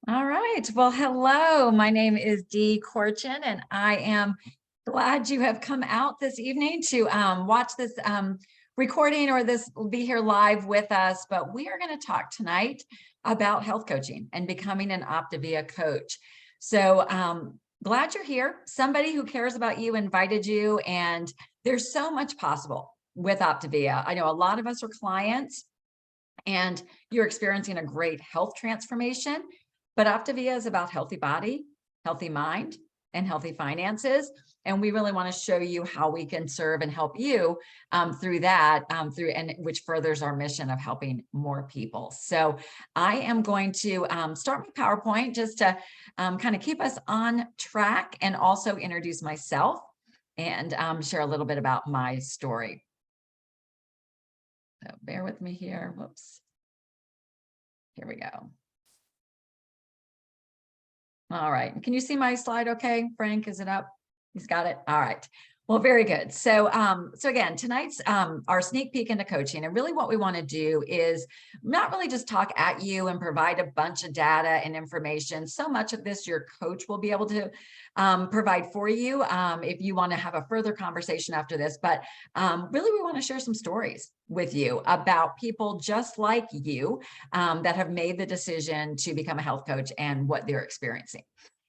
All right. Well, hello. My name is Dee Korchan, and I am glad you have come out this evening to watch this recording, or this will be here live with us. But we are going to talk tonight about health coaching and becoming an OPTAVIA coach. So glad you're here. Somebody who cares about you invited you, and there's so much possible with OPTAVIA. I know a lot of us are clients, and you're experiencing a great health transformation. But OPTAVIA is about healthy body, healthy mind, and healthy finances. And we really want to show you how we can serve and help you through that, which furthers our mission of helping more people. So I am going to start my PowerPoint just to kind of keep us on track, and also introduce myself and share a little bit about my story. So bear with me here. Whoops. Here we go. All right. Can you see my slide okay? Frank, is it up? He's got it. All right. Well, very good. So again, tonight's our sneak peek into coaching. And really what we want to do is not really just talk at you and provide a bunch of data and information. So much of this your coach will be able to provide for you if you want to have a further conversation after this. But really, we want to share some stories with you about people just like you that have made the decision to become a health coach and what they're experiencing.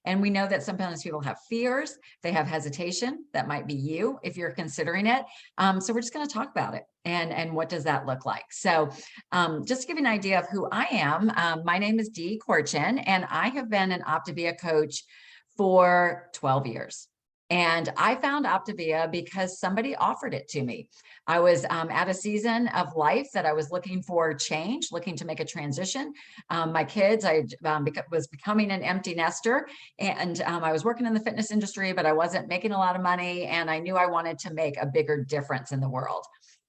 And we know that sometimes people have fears, they have hesitation. That might be you if you're considering it. So we're just going to talk about it and what does that look like. So just to give you an idea of who I am, my name is Dee Korchan, and I have been an OPTAVIA coach for 12 years. And I found OPTAVIA because somebody offered it to me. I was at a season of life that I was looking for change, looking to make a transition. My kids, I was becoming an empty nester, and I was working in the fitness industry, but I wasn't making a lot of money. And I knew I wanted to make a bigger difference in the world.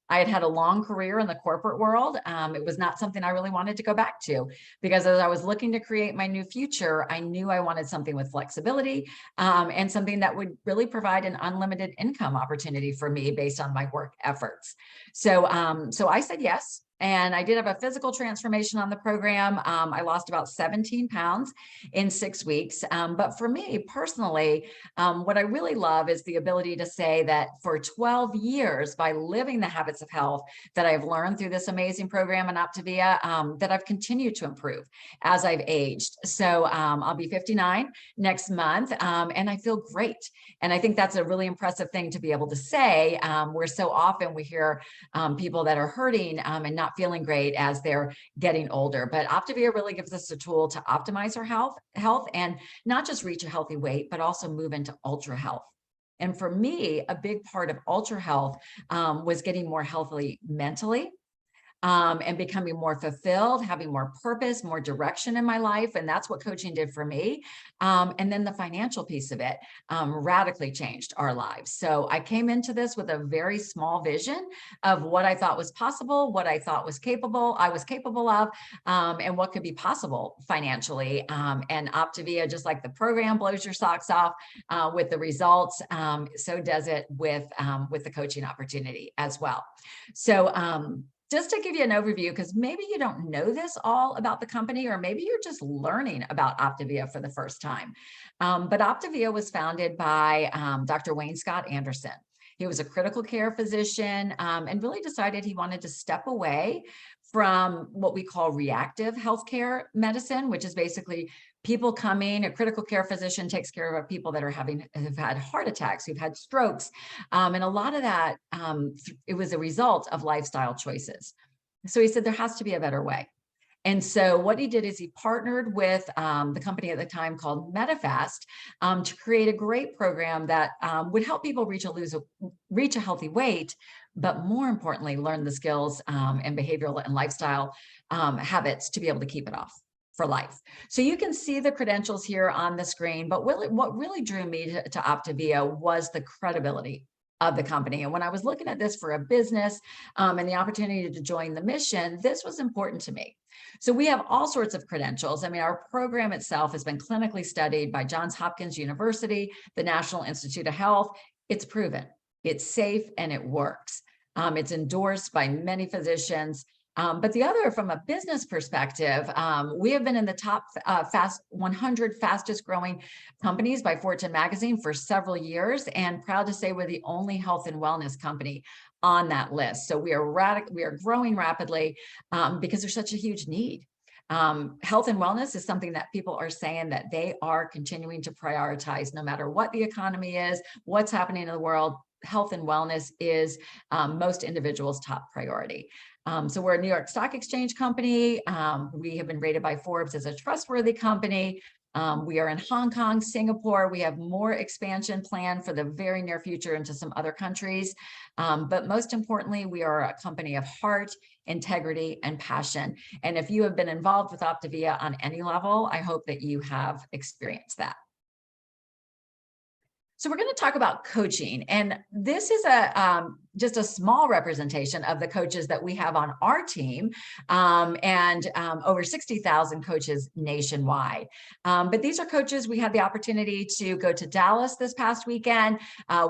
I had had a long career in the corporate world. It was not something I really wanted to go back to, because as I was looking to create my new future, I knew I wanted something with flexibility and something that would really provide an unlimited income opportunity for me based on my work efforts. So I said yes. And I did have a physical transformation on the program. I lost about 17 pounds in 6 weeks. But for me personally, what I really love is the ability to say that for 12 years, by living the habits of health that I've learned through this amazing program in OPTAVIA, that I've continued to improve as I've aged. So I'll be 59 next month, and I feel great. And I think that's a really impressive thing to be able to say, where so often we hear people that are hurting and not feeling great as they're getting older. But OPTAVIA really gives us a tool to optimize our health and not just reach a healthy weight, but also move into ultra health. And for me, a big part of ultra health was getting more healthy mentally, and becoming more fulfilled, having more purpose, more direction in my life. And that's what coaching did for me. And then the financial piece of it radically changed our lives. So I came into this with a very small vision of what I thought was possible, what I thought was I was capable of, and what could be possible financially. And OPTAVIA, just like the program blows your socks off with the results, so does it with the coaching opportunity as well. So just to give you an overview, because maybe you don't know this all about the company, or maybe you're just learning about OPTAVIA for the first time. But OPTAVIA was founded by Dr. Wayne Scott Anderson. He was a critical care physician and really decided he wanted to step away from what we call reactive healthcare medicine, which is basically people coming, a critical care physician takes care of people that have had heart attacks, who've had strokes. And a lot of that, it was a result of lifestyle choices. So he said, there has to be a better way. And so what he did is he partnered with the company at the time called Medifast to create a great program that would help people reach a healthy weight, but more importantly, learn the skills and behavioral and lifestyle habits to be able to keep it off for life. So you can see the credentials here on the screen, but what really drew me to OPTAVIA was the credibility of the company. And when I was looking at this for a business and the opportunity to join the mission, this was important to me. So we have all sorts of credentials. I mean, our program itself has been clinically studied by Johns Hopkins University, the National Institute of Health. It's proven, it's safe, and it works. It's endorsed by many physicians. But the other, from a business perspective, we have been in the top 100 fastest growing companies by Fortune magazine for several years, and proud to say we're the only health and wellness company on that list. So we are growing rapidly because there's such a huge need. Health and wellness is something that people are saying that they are continuing to prioritize no matter what the economy is, what's happening in the world. Health and wellness is most individuals' top priority. So we're a New York Stock Exchange company. We have been rated by Forbes as a trustworthy company. We are in Hong Kong, Singapore. We have more expansion planned for the very near future into some other countries. But most importantly, we are a company of heart, integrity, and passion. And if you have been involved with OPTAVIA on any level, I hope that you have experienced that. So we're going to talk about coaching, and this is just a small representation of the coaches that we have on our team, and over 60,000 coaches nationwide. But these are coaches. We had the opportunity to go to Dallas this past weekend.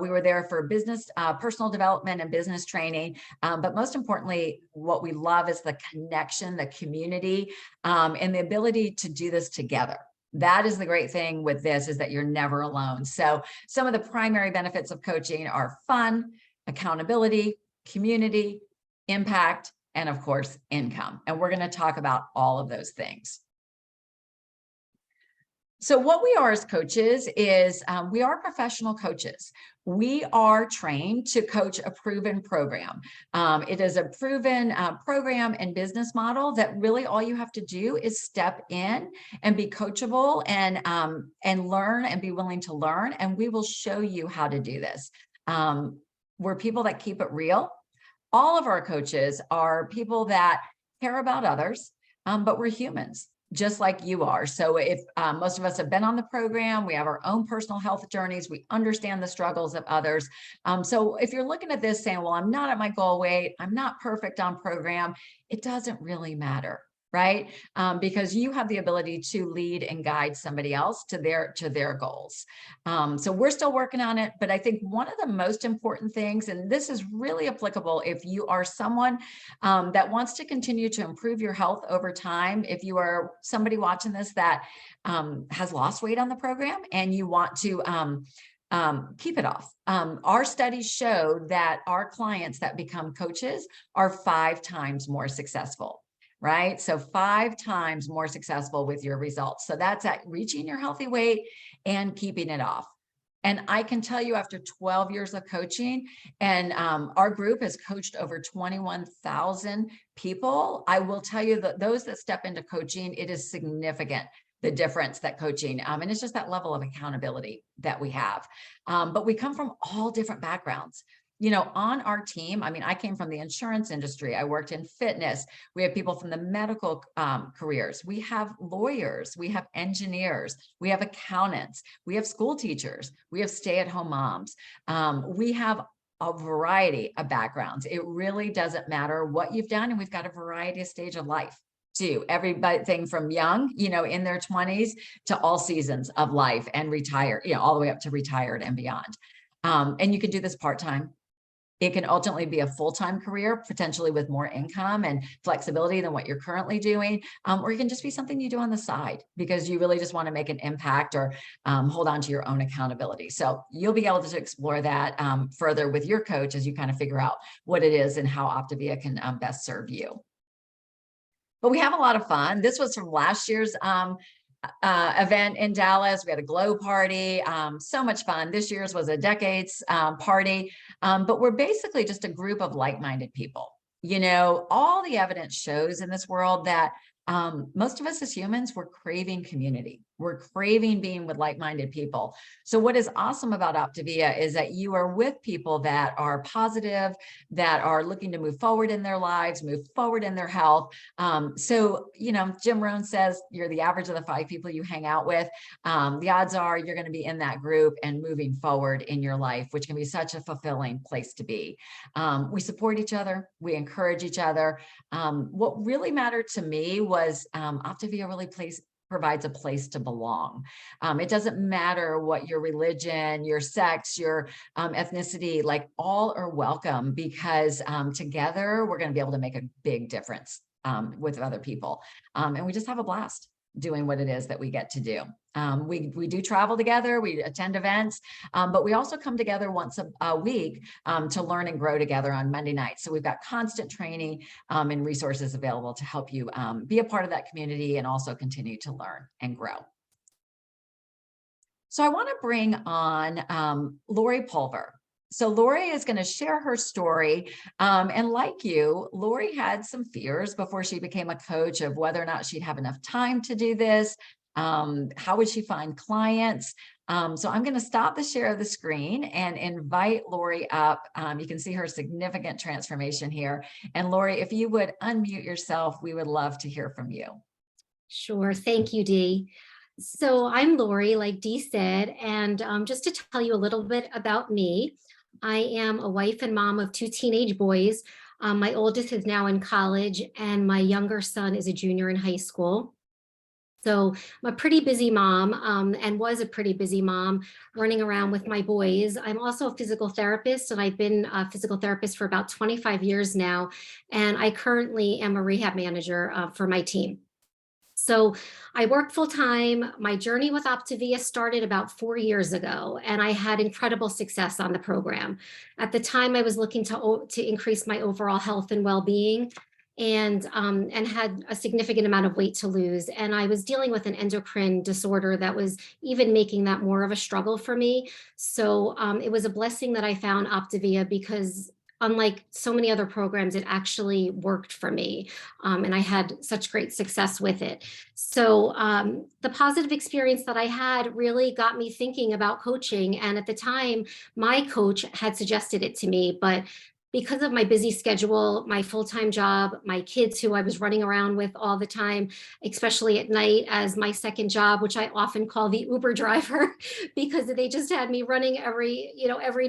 We were there for business, personal development and business training. But most importantly, what we love is the connection, the community, and the ability to do this together. That is the great thing with this, is that you're never alone. So some of the primary benefits of coaching are fun, accountability, community, impact, and of course, income. And we're going to talk about all of those things. So what we are as coaches is we are professional coaches. We are trained to coach a proven program. It is a proven program and business model that really all you have to do is step in and be coachable and learn and be willing to learn. And we will show you how to do this. We're people that keep it real. All of our coaches are people that care about others, but we're humans, just like you are. So if most of us have been on the program, we have our own personal health journeys, we understand the struggles of others. So if you're looking at this saying, well, I'm not at my goal weight, I'm not perfect on program, it doesn't really matter, right? Because you have the ability to lead and guide somebody else to their goals. So we're still working on it, but I think one of the most important things, and this is really applicable if you are someone that wants to continue to improve your health over time, if you are somebody watching this that has lost weight on the program and you want to keep it off. Our studies show that our clients that become coaches are 5 times more successful. Right? So 5 times more successful with your results. So that's at reaching your healthy weight and keeping it off. And I can tell you, after 12 years of coaching, and our group has coached over 21,000 people, I will tell you that those that step into coaching, it is significant, the difference that coaching, and it's just that level of accountability that we have. But we come from all different backgrounds. You know, on our team, I mean, I came from the insurance industry. I worked in fitness. We have people from the medical careers. We have lawyers. We have engineers. We have accountants. We have school teachers. We have stay-at-home moms. We have a variety of backgrounds. It really doesn't matter what you've done. And we've got a variety of stage of life too. Everything from young, you know, in their 20s to all seasons of life and retire, you know, all the way up to retired and beyond. And you can do this part-time. It can ultimately be a full-time career, potentially with more income and flexibility than what you're currently doing. Or it can just be something you do on the side because you really just want to make an impact or hold on to your own accountability. So you'll be able to explore that further with your coach as you kind of figure out what it is and how OPTAVIA can best serve you. But we have a lot of fun. This was from last year's event in Dallas. We had a glow party, so much fun. This year's was a decades party, but we're basically just a group of like-minded people. You know, all the evidence shows in this world that most of us as humans, we're craving community. We're craving being with like-minded people. So what is awesome about OPTAVIA is that you are with people that are positive, that are looking to move forward in their lives, move forward in their health. So, you know, Jim Rohn says you're the average of the 5 people you hang out with. The odds are you're going to be in that group and moving forward in your life, which can be such a fulfilling place to be. We support each other. We encourage each other. What really mattered to me was OPTAVIA really provides a place to belong. It doesn't matter what your religion, your sex, your ethnicity, like all are welcome, because together we're going to be able to make a big difference with other people. And we just have a blast doing what it is that we get to do. We do travel together, we attend events, but we also come together once a week to learn and grow together on Monday nights. So we've got constant training and resources available to help you be a part of that community and also continue to learn and grow. So I want to bring on Lori Pulver. So Lori is going to share her story. And like you, Lori had some fears before she became a coach of whether or not she'd have enough time to do this. How would she find clients? So I'm going to stop the share of the screen and invite Lori up. You can see her significant transformation here. And Lori, if you would unmute yourself, we would love to hear from you. Sure. Thank you, Dee. So I'm Lori, like Dee said, and just to tell you a little bit about me, I am a wife and mom of 2 teenage boys. My oldest is now in college, and my younger son is a junior in high school. So I'm a pretty busy mom, and was a pretty busy mom running around with my boys. I'm also a physical therapist, and I've been a physical therapist for about 25 years now. And I currently am a rehab manager for my team. So I work full time. My journey with OPTAVIA started about 4 years ago, and I had incredible success on the program. At the time, I was looking to increase my overall health and well-being, and had a significant amount of weight to lose. And I was dealing with an endocrine disorder that was even making that more of a struggle for me. So it was a blessing that I found OPTAVIA, because unlike so many other programs, it actually worked for me. And I had such great success with it. So the positive experience that I had really got me thinking about coaching. And at the time, my coach had suggested it to me, but because of my busy schedule, my full-time job, my kids who I was running around with all the time, especially at night as my second job, which I often call the Uber driver, because they just had me running every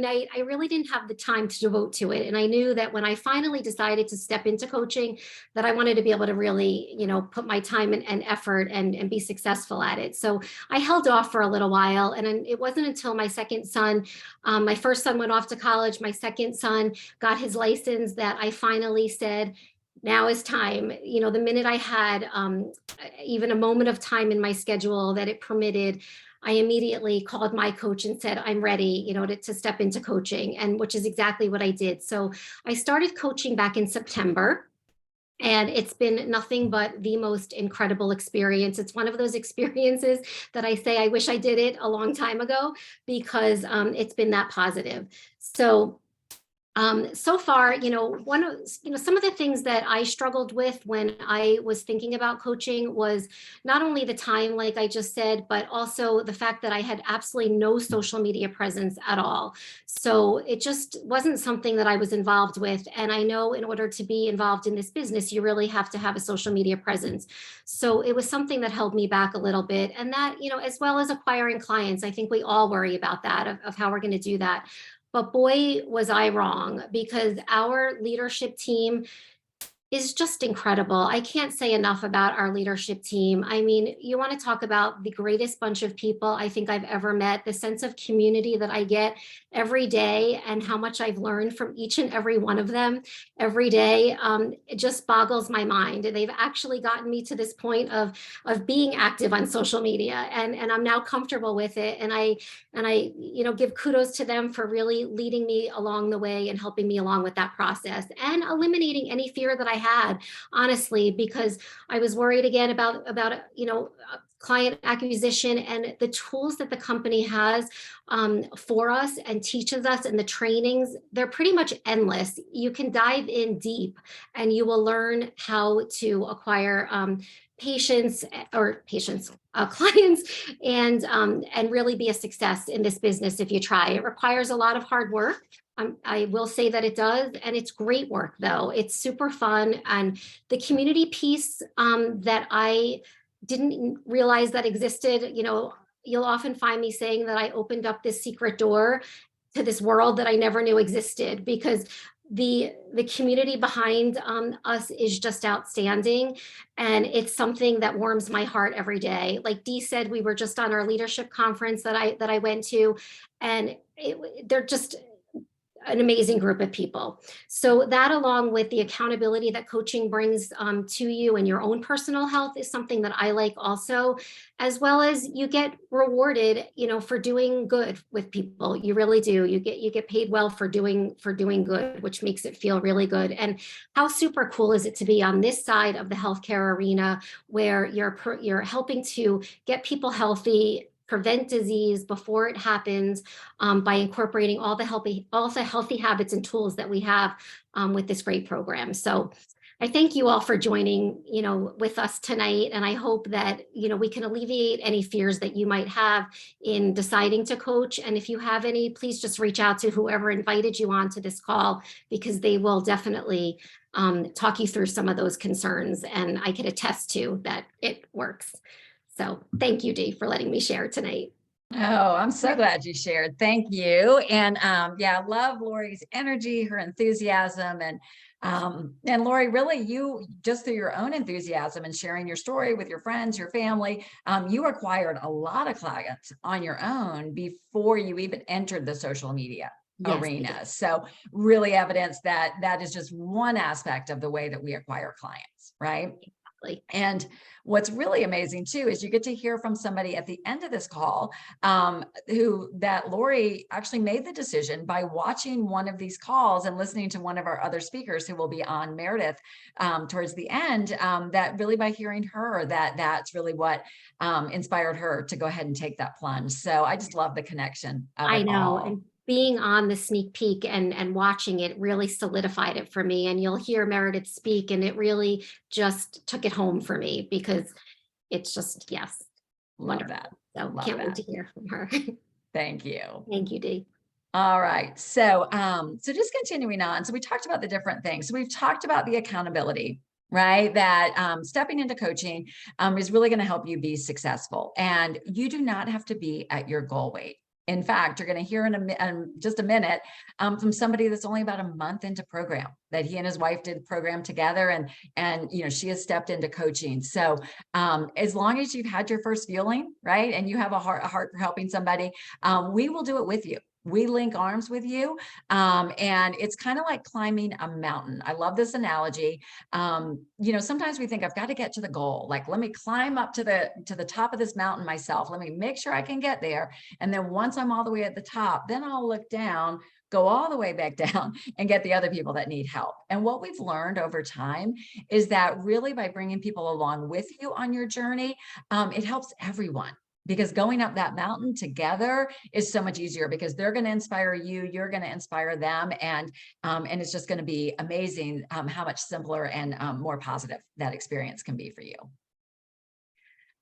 night, I really didn't have the time to devote to it. And I knew that when I finally decided to step into coaching, that I wanted to be able to really, put my time and effort and be successful at it. So I held off for a little while. And it wasn't until my second son, my first son went off to college, my second son got his license, that I finally said, now is time. The minute I had even a moment of time in my schedule that it permitted, I immediately called my coach and said, I'm ready, to step into coaching, and which is exactly what I did. So I started coaching back in September. And it's been nothing but the most incredible experience. It's one of those experiences that I say, I wish I did it a long time ago, because it's been that positive. So so far, some of the things that I struggled with when I was thinking about coaching was not only the time, like I just said, but also the fact that I had absolutely no social media presence at all. So it just wasn't something that I was involved with. And I know in order to be involved in this business, you really have to have a social media presence. So it was something that held me back a little bit. And that, as well as acquiring clients, I think we all worry about that, of how we're going to do that. But boy, was I wrong, because our leadership team is just incredible. I can't say enough about our leadership team. I mean, you want to talk about the greatest bunch of people I think I've ever met, the sense of community that I get every day, and how much I've learned from each and every one of them every day. It just boggles my mind. They've actually gotten me to this point of being active on social media, and I'm now comfortable with it. And I give kudos to them for really leading me along the way and helping me along with that process, and eliminating any fear that I had, honestly, because I was worried again about client acquisition, and the tools that the company has for us and teaches us, and the trainings, they're pretty much endless. You can dive in deep and you will learn how to acquire clients, and really be a success in this business if you try. It requires a lot of hard work. I will say that it does, and it's great work though. It's super fun, and the community piece that I didn't realize that existed. You'll often find me saying that I opened up this secret door to this world that I never knew existed, because the community behind us is just outstanding, and it's something that warms my heart every day. Like Dee said, we were just on our leadership conference that I went to, and they're just an amazing group of people. So that, along with the accountability that coaching brings to you and your own personal health, is something that I like also, as well as you get rewarded, for doing good with people. You really do. You get paid well for doing good, which makes it feel really good. And how super cool is it to be on this side of the healthcare arena, where you're helping to get people healthy, prevent disease before it happens, by incorporating all the healthy habits and tools that we have with this great program. So I thank you all for joining, with us tonight. And I hope that, we can alleviate any fears that you might have in deciding to coach. And if you have any, please just reach out to whoever invited you on to this call, because they will definitely talk you through some of those concerns. And I can attest to that it works. So thank you, Dee, for letting me share tonight. Oh, I'm so glad you shared. Thank you. And yeah, I love Lori's energy, her enthusiasm, and Lori, really, you just through your own enthusiasm and sharing your story with your friends, your family, you acquired a lot of clients on your own before you even entered the social media arena. So really evidence that that is just one aspect of the way that we acquire clients, right? And what's really amazing too is you get to hear from somebody at the end of this call that Lori actually made the decision by watching one of these calls and listening to one of our other speakers who will be on, Meredith, towards the end, that really by hearing her, that's really what inspired her to go ahead and take that plunge. So I just love the connection of it all. And being on the sneak peek and watching it really solidified it for me. And you'll hear Meredith speak, and it really just took it home for me, because it's just, yes. Love that. So can't wait to hear from her. Thank you. Thank you, Dee. All right. So, so just continuing on. So we talked about the different things. So we've talked about the accountability, right? That stepping into coaching is really going to help you be successful. And you do not have to be at your goal weight. In fact, you're going to hear in just a minute from somebody that's only about a month into program, that he and his wife did program together, and she has stepped into coaching. So as long as you've had your first feeling, right, and you have a heart for helping somebody, we will do it with you. We link arms with you. And it's kind of like climbing a mountain. I love this analogy. Sometimes we think I've got to get to the goal. Like, let me climb up to the top of this mountain myself. Let me make sure I can get there. And then once I'm all the way at the top, then I'll look down, go all the way back down, and get the other people that need help. And what we've learned over time is that really by bringing people along with you on your journey, it helps everyone. Because going up that mountain together is so much easier, because they're going to inspire you, you're going to inspire them, and it's just going to be amazing how much simpler and more positive that experience can be for you.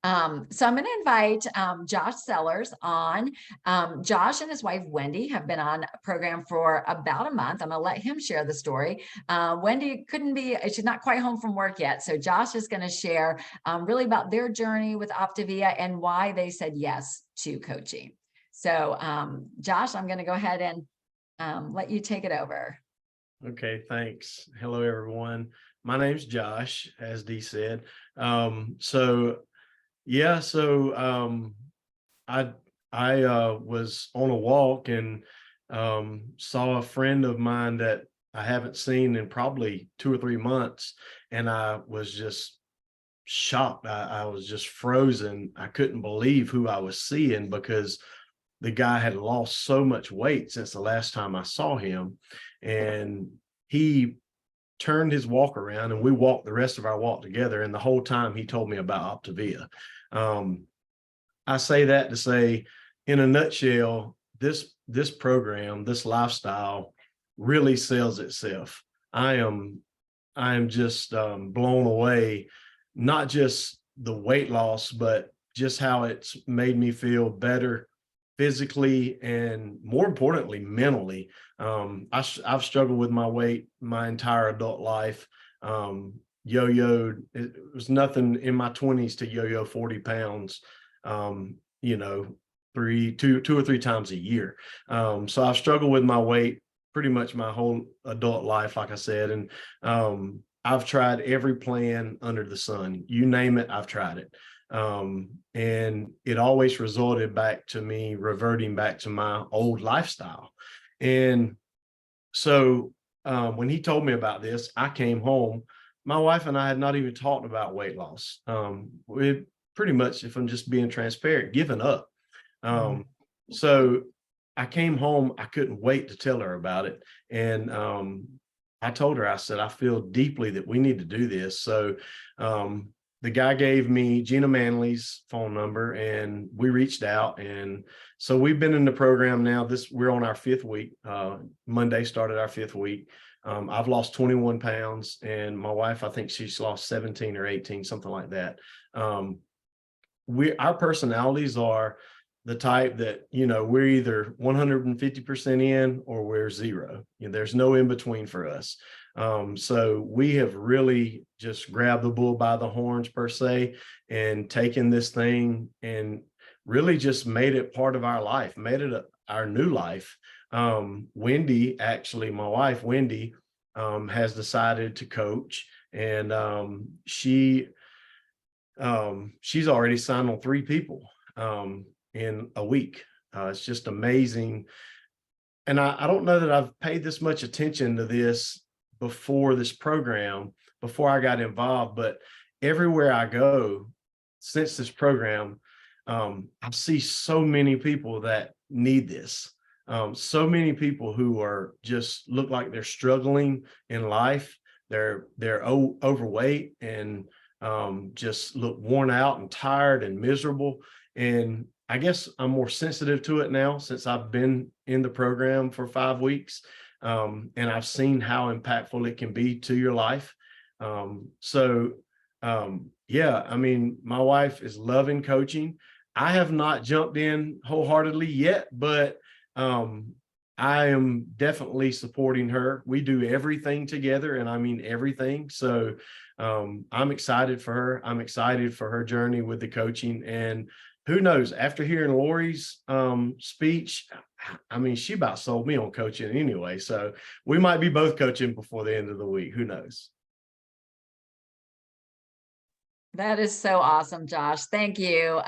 So I'm going to invite Josh Sellers on. Josh and his wife, Wendy, have been on a program for about a month. I'm going to let him share the story. Wendy she's not quite home from work yet. So Josh is going to share really about their journey with OPTAVIA and why they said yes to coaching. So Josh, I'm going to go ahead and let you take it over. Okay, thanks. Hello, everyone. My name's Josh, as Dee said. I was on a walk and saw a friend of mine that I haven't seen in probably 2 or 3 months, and I was just shocked. I was just frozen. I couldn't believe who I was seeing, because the guy had lost so much weight since the last time I saw him, and he turned his walk around, and we walked the rest of our walk together. And the whole time he told me about OPTAVIA. I say that to say, in a nutshell, this program, this lifestyle really sells itself. I am just blown away, not just the weight loss, but just how it's made me feel better physically, and more importantly, mentally. I've struggled with my weight my entire adult life. Yo-yoed. It was nothing in my 20s to yo-yo 40 pounds, 2 or 3 times a year. So I've struggled with my weight pretty much my whole adult life, like I said. And I've tried every plan under the sun. You name it, I've tried it. And it always resulted back to me reverting back to my old lifestyle. And so when he told me about this, I came home. My wife and I had not even talked about weight loss. We pretty much, if I'm just being transparent, given up. So I came home, I couldn't wait to tell her about it. And I told her, I said, I feel deeply that we need to do this. So the guy gave me Gina Manley's phone number and we reached out. And so we've been in the program now. We're on our 5th week. Monday started our 5th week. I've lost 21 pounds and my wife, I think she's lost 17 or 18, something like that. Our personalities are the type that, we're either 150% in or we're 0. There's no in between for us. So we have really just grabbed the bull by the horns per se and taken this thing and really just made it part of our life, made it our new life. Wendy, actually, my wife, Wendy, has decided to coach, and she's already signed on 3 people in a week. It's just amazing. And I don't know that I've paid this much attention to this before this program, before I got involved, but everywhere I go since this program, I see so many people that need this. So many people who are just look like they're struggling in life. They're overweight and just look worn out and tired and miserable. And I guess I'm more sensitive to it now since I've been in the program for 5 weeks. And I've seen how impactful it can be to your life. Yeah, I mean, my wife is loving coaching. I have not jumped in wholeheartedly yet, but I am definitely supporting her. We do everything together, and I mean everything. So I'm excited for her. I'm excited for her journey with the coaching. And who knows, after hearing Lori's speech, I mean, she about sold me on coaching anyway. So we might be both coaching before the end of the week. Who knows? That is so awesome, Josh. Thank you.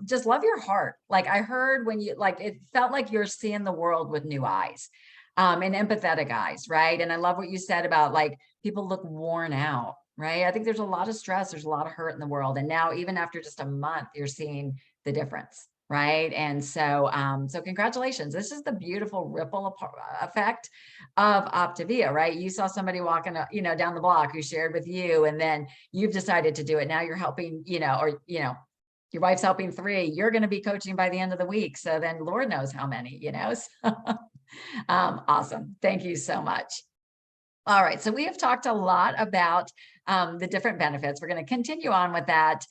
Just love your heart. Like I heard when you, like, it felt like you're seeing the world with new eyes, and empathetic eyes, right? And I love what you said about like people look worn out, right? I think there's a lot of stress, there's a lot of hurt in the world. And now even after just a month, you're seeing the difference, right? And so, so congratulations. This is the beautiful ripple effect of OPTAVIA, right? You saw somebody walking, down the block who shared with you, and then you've decided to do it. Now you're helping, your wife's helping 3. You're going to be coaching by the end of the week. So then Lord knows how many, So, awesome. Thank you so much. All right. So we have talked a lot about the different benefits. We're going to continue on with that.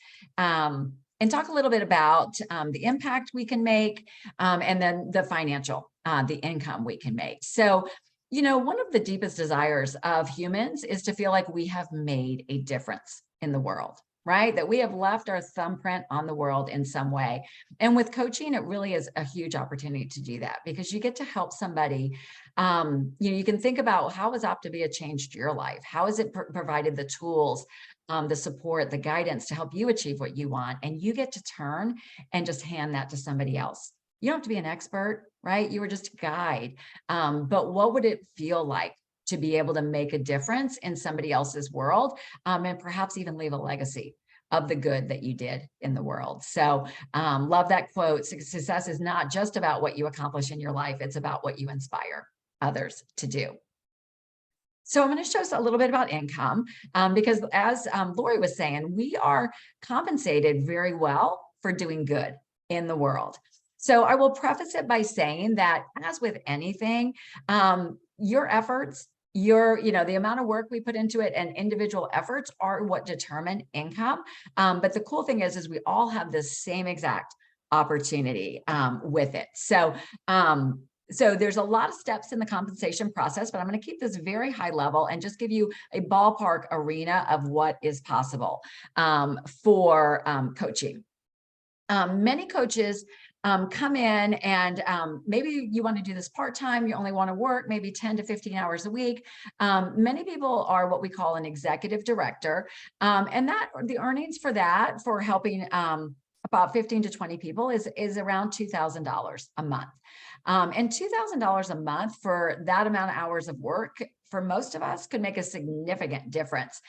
And talk a little bit about the impact we can make, and then the financial, the income we can make. So, one of the deepest desires of humans is to feel like we have made a difference in the world, right? That we have left our thumbprint on the world in some way. And with coaching, it really is a huge opportunity to do that because you get to help somebody. You can think about how has OPTAVIA changed your life? How has it provided the tools, the support, the guidance to help you achieve what you want? And you get to turn and just hand that to somebody else. You don't have to be an expert, right? You were just a guide. But what would it feel like to be able to make a difference in somebody else's world, and perhaps even leave a legacy of the good that you did in the world? So love that quote. Success is not just about what you accomplish in your life. It's about what you inspire others to do. So I'm going to show us a little bit about income, because as Lori was saying, we are compensated very well for doing good in the world. So I will preface it by saying that as with anything, your efforts, the amount of work we put into it and individual efforts are what determine income. But the cool thing is we all have the same exact opportunity with it. So there's a lot of steps in the compensation process, but I'm going to keep this very high level and just give you a ballpark arena of what is possible for coaching. Many coaches come in and maybe you want to do this part-time, you only want to work maybe 10 to 15 hours a week. Many people are what we call an executive director. And that the earnings for that, for helping about 15 to 20 people is around $2,000 a month. And $2,000 a month for that amount of hours of work for most of us could make a significant difference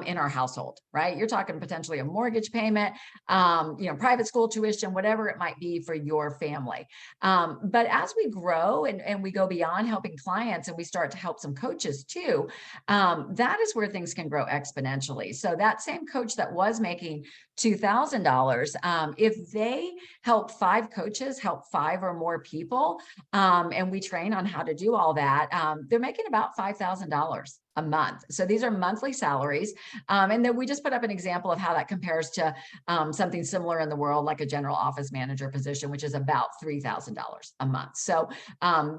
in our household, right? You're talking potentially a mortgage payment, private school tuition, whatever it might be for your family. But as we grow and we go beyond helping clients and we start to help some coaches too, that is where things can grow exponentially. So that same coach that was making $2,000, if they help 5 coaches, help 5 or more people, and we train on how to do all that, they're making about $5,000 a month. So these are monthly salaries. And then we just put up an example of how that compares to something similar in the world, like a general office manager position, which is about $3,000 a month. So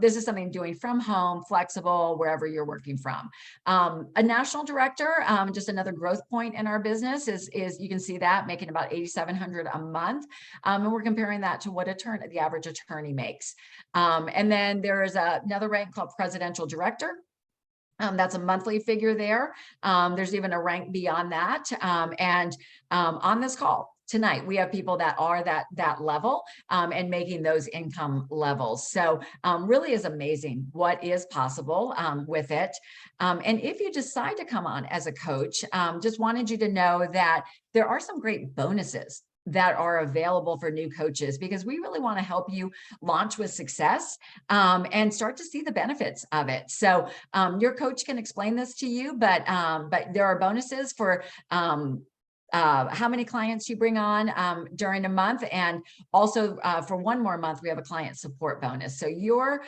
this is something doing from home, flexible, wherever you're working from. A national director, just another growth point in our business is you can see that making about $8,700 a month. And we're comparing that to what the average attorney makes. And then there is another rank called presidential director. That's a monthly figure there. There's even a rank beyond that. And on this call tonight, we have people that are that level and making those income levels. So really is amazing what is possible with it. And if you decide to come on as a coach, just wanted you to know that there are some great bonuses that are available for new coaches, because we really want to help you launch with success and start to see the benefits of it. So your coach can explain this to you, but there are bonuses for how many clients you bring on during a month. And also for one more month, we have a client support bonus. So your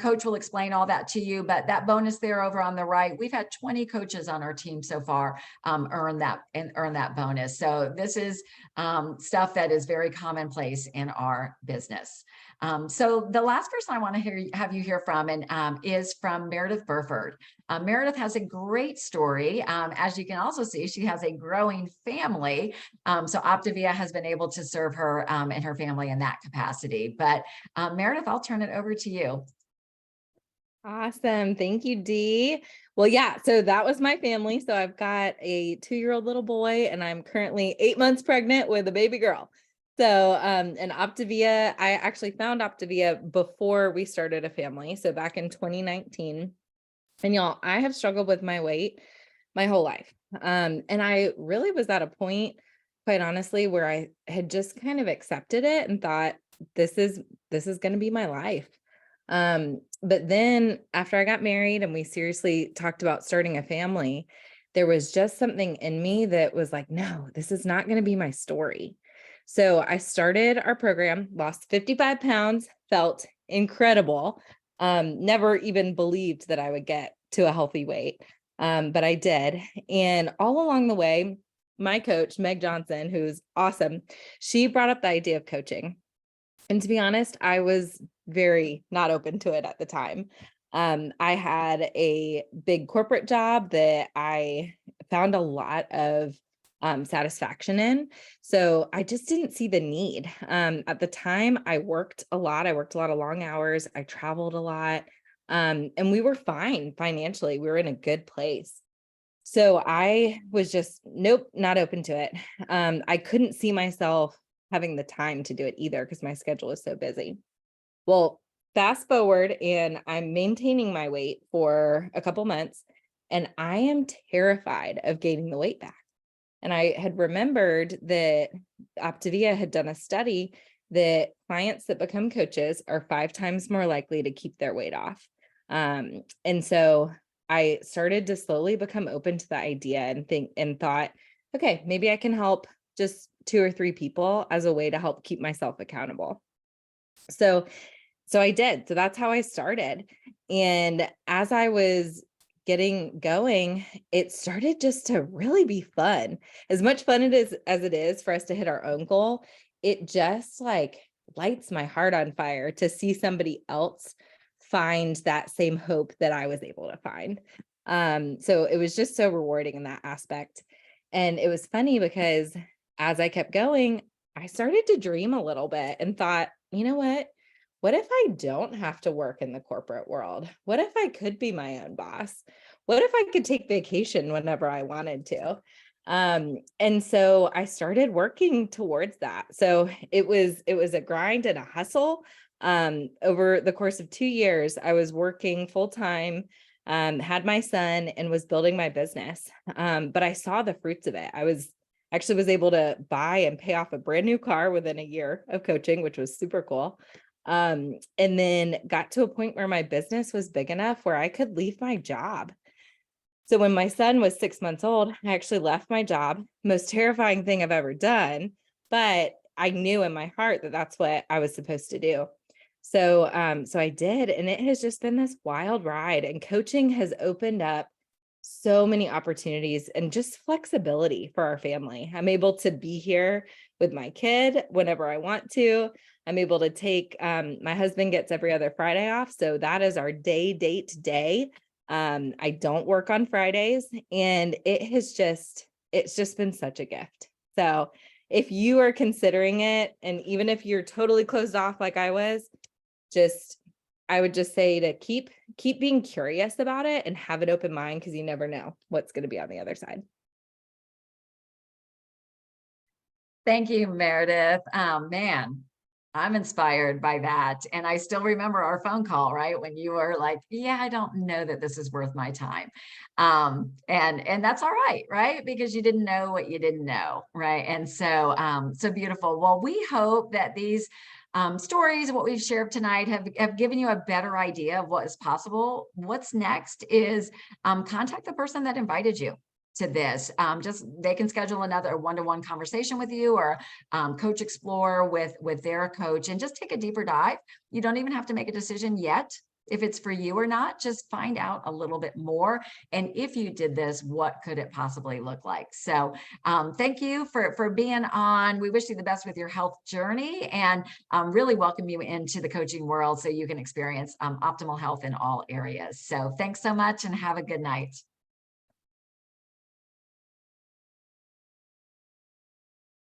coach will explain all that to you, but that bonus there over on the right, we've had 20 coaches on our team so far earn that bonus. So this is stuff that is very commonplace in our business. So the last person I want to have you hear from is from Meredith Burford. Meredith has a great story. As you can also see, she has a growing family. So OPTAVIA has been able to serve her and her family in that capacity. But Meredith, I'll turn it over to you. Awesome. Thank you, Dee. Well, yeah, so that was my family. So I've got a 2-year-old little boy, and I'm currently 8 months pregnant with a baby girl. So, and OPTAVIA, I actually found OPTAVIA before we started a family. So back in 2019. And y'all, I have struggled with my weight my whole life. And I really was at a point, quite honestly, where I had just kind of accepted it and thought, this is going to be my life. But then after I got married and we seriously talked about starting a family, there was just something in me that was like, no, this is not going to be my story. So I started our program, lost 55 pounds, felt incredible. Never even believed that I would get to a healthy weight. But I did. And all along the way, my coach, Meg Johnson, who's awesome, she brought up the idea of coaching. And to be honest, I was very not open to it at the time. I had a big corporate job that I found a lot of satisfaction in. So I just didn't see the need. At the time, I worked a lot. I worked a lot of long hours. I traveled a lot. And we were fine financially. We were in a good place. So I was just, nope, not open to it. I couldn't see myself having the time to do it either because my schedule is so busy. Well, fast forward and I'm maintaining my weight for a couple months and I am terrified of gaining the weight back. And I had remembered that OPTAVIA had done a study that clients that become coaches are 5 times more likely to keep their weight off. And so I started to slowly become open to the idea and thought, okay, maybe I can help just 2 or 3 people as a way to help keep myself accountable. So I did. So that's how I started. And as I was getting going, it started just to really be fun. As much fun as it is for us to hit our own goal, it just like lights my heart on fire to see somebody else find that same hope that I was able to find. So it was just so rewarding in that aspect. And it was funny because as I kept going, I started to dream a little bit and thought, you know what? What if I don't have to work in the corporate world? What if I could be my own boss? What if I could take vacation whenever I wanted to? And so I started working towards that. So it was a grind and a hustle. Over the course of 2 years, I was working full time, had my son, and was building my business. But I saw the fruits of it. I was able to buy and pay off a brand new car within a year of coaching, which was super cool. And then got to a point where my business was big enough where I could leave my job. So when my son was 6 months old, I actually left my job. Most terrifying thing I've ever done, but I knew in my heart that that's what I was supposed to do. So I did, and it has just been this wild ride. And coaching has opened up so many opportunities and just flexibility for our family. I'm able to be here with my kid whenever I want to. I'm able to take, my husband gets every other Friday off. So that is our date day. I don't work on Fridays, and it's just been such a gift. So if you are considering it, and even if you're totally closed off like I was, I would just say to keep being curious about it and have an open mind, because you never know what's going to be on the other side. Thank you, Meredith. Man, I'm inspired by that. And I still remember our phone call, right? When you were like, yeah, I don't know that this is worth my time. And that's all right, right? Because you didn't know what you didn't know, right? And so beautiful. Well, we hope that these stories, what we've shared tonight, have given you a better idea of what is possible. What's next is contact the person that invited you to this. Just they can schedule another one-to-one conversation with you, or coach explore with their coach, and just take a deeper dive. You don't even have to make a decision yet if it's for you or not. Just find out a little bit more, and if you did this, what could it possibly look like? So thank you for being on. We wish you the best with your health journey, and really welcome you into the coaching world so you can experience optimal health in all areas. So thanks so much, and have a good night.